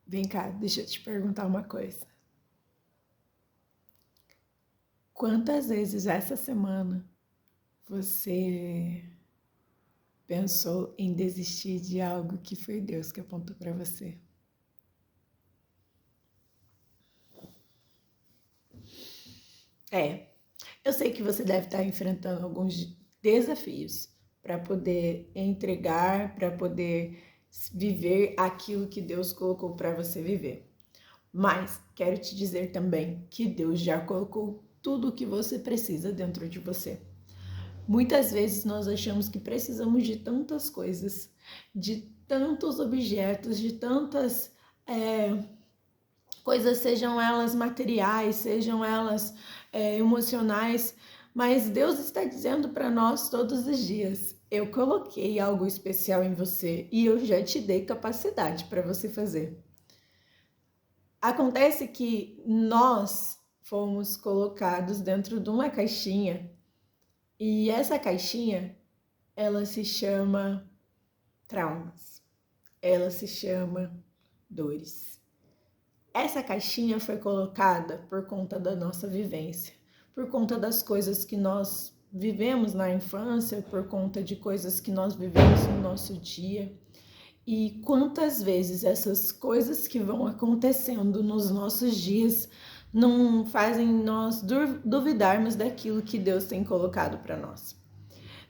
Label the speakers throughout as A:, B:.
A: Vem cá, deixa eu te perguntar uma coisa. Quantas vezes essa semana você pensou em desistir de algo que foi Deus que apontou para você? Eu sei que você deve estar enfrentando alguns desafios para poder entregar, para poder viver aquilo que Deus colocou para você viver. Mas quero te dizer também que Deus já colocou tudo o que você precisa dentro de você. Muitas vezes nós achamos que precisamos de tantas coisas, de tantos objetos, de tantas coisas, sejam elas materiais, sejam elas emocionais, mas Deus está dizendo para nós todos os dias: eu coloquei algo especial em você e eu já te dei capacidade para você fazer. Acontece que nós fomos colocados dentro de uma caixinha e essa caixinha, ela se chama traumas, ela se chama dores. Essa caixinha foi colocada por conta da nossa vivência, por conta das coisas que nós vivemos na infância, por conta de coisas que nós vivemos no nosso dia. E quantas vezes essas coisas que vão acontecendo nos nossos dias não fazem nós duvidarmos daquilo que Deus tem colocado para nós.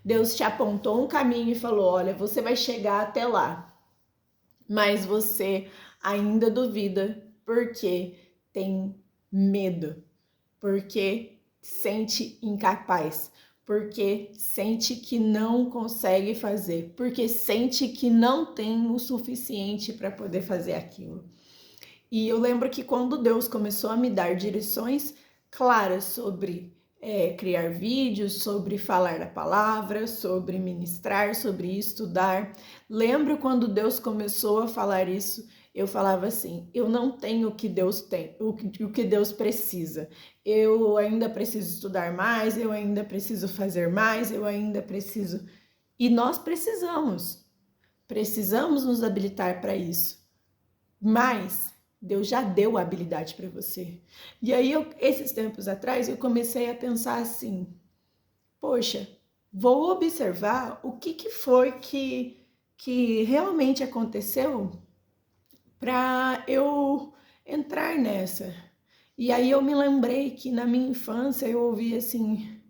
A: Deus te apontou um caminho e falou: olha, você vai chegar até lá, mas você ainda duvida porque tem medo, porque sente incapaz, porque sente que não consegue fazer, porque sente que não tem o suficiente para poder fazer aquilo. E eu lembro que quando Deus começou a me dar direções claras sobre criar vídeos, sobre falar a palavra, sobre ministrar, sobre estudar. Lembro quando Deus começou a falar isso, eu falava assim: eu não tenho o que Deus tem, o que Deus precisa. Eu ainda preciso estudar mais, eu ainda preciso fazer mais, eu ainda preciso. E nós precisamos nos habilitar para isso. Mas Deus já deu a habilidade para você. E aí, esses tempos atrás, eu comecei a pensar assim: poxa, vou observar o que foi que realmente aconteceu para eu entrar nessa. E aí eu me lembrei que na minha infância eu ouvi assim: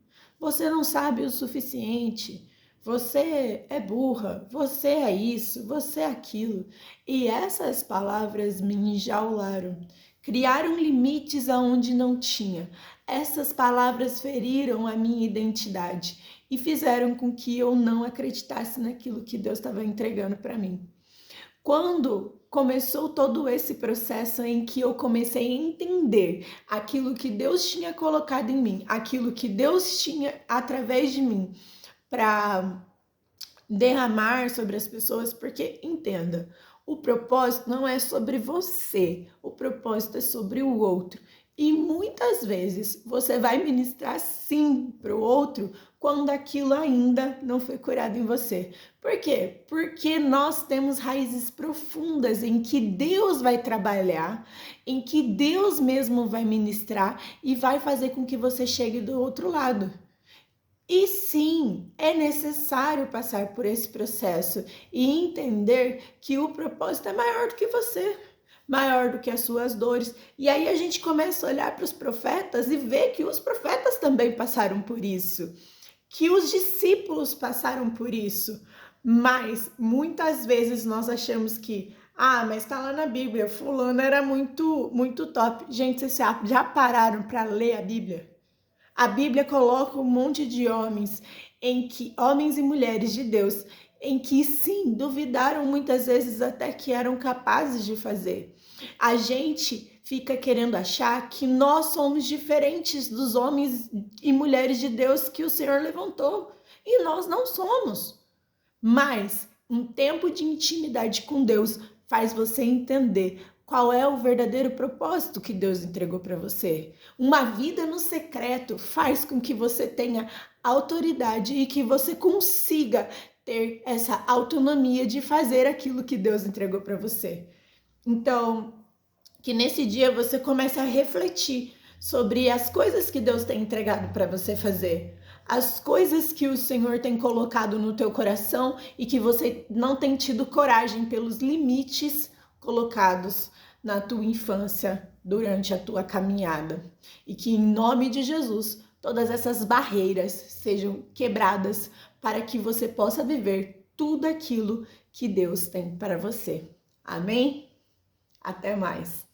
A: você não sabe o suficiente, você é burra, você é isso, você é aquilo. E essas palavras me enjaularam, criaram limites aonde não tinha. Essas palavras feriram a minha identidade e fizeram com que eu não acreditasse naquilo que Deus estava entregando para mim. Quando começou todo esse processo em que eu comecei a entender aquilo que Deus tinha colocado em mim, aquilo que Deus tinha através de mim para derramar sobre as pessoas, porque entenda, o propósito não é sobre você, o propósito é sobre o outro. E muitas vezes você vai ministrar sim para o outro quando aquilo ainda não foi curado em você. Por quê? Porque nós temos raízes profundas em que Deus vai trabalhar, em que Deus mesmo vai ministrar e vai fazer com que você chegue do outro lado. E sim, é necessário passar por esse processo e entender que o propósito é maior do que você, maior do que as suas dores. E aí a gente começa a olhar para os profetas e ver que os profetas também passaram por isso, que os discípulos passaram por isso. Mas muitas vezes nós achamos que, mas está lá na Bíblia, fulano era muito top. Gente, vocês já pararam para ler a Bíblia? A Bíblia coloca um monte de homens homens e mulheres de Deus, em que sim, duvidaram muitas vezes até que eram capazes de fazer. A gente fica querendo achar que nós somos diferentes dos homens e mulheres de Deus que o Senhor levantou, e nós não somos. Mas um tempo de intimidade com Deus faz você entender qual é o verdadeiro propósito que Deus entregou para você. Uma vida no secreto faz com que você tenha autoridade e que você consiga ter essa autonomia de fazer aquilo que Deus entregou para você. Então, que nesse dia você comece a refletir sobre as coisas que Deus tem entregado para você fazer, as coisas que o Senhor tem colocado no teu coração e que você não tem tido coragem pelos limites colocados na tua infância durante a tua caminhada. E que em nome de Jesus, todas essas barreiras sejam quebradas para que você possa viver tudo aquilo que Deus tem para você. Amém? Até mais!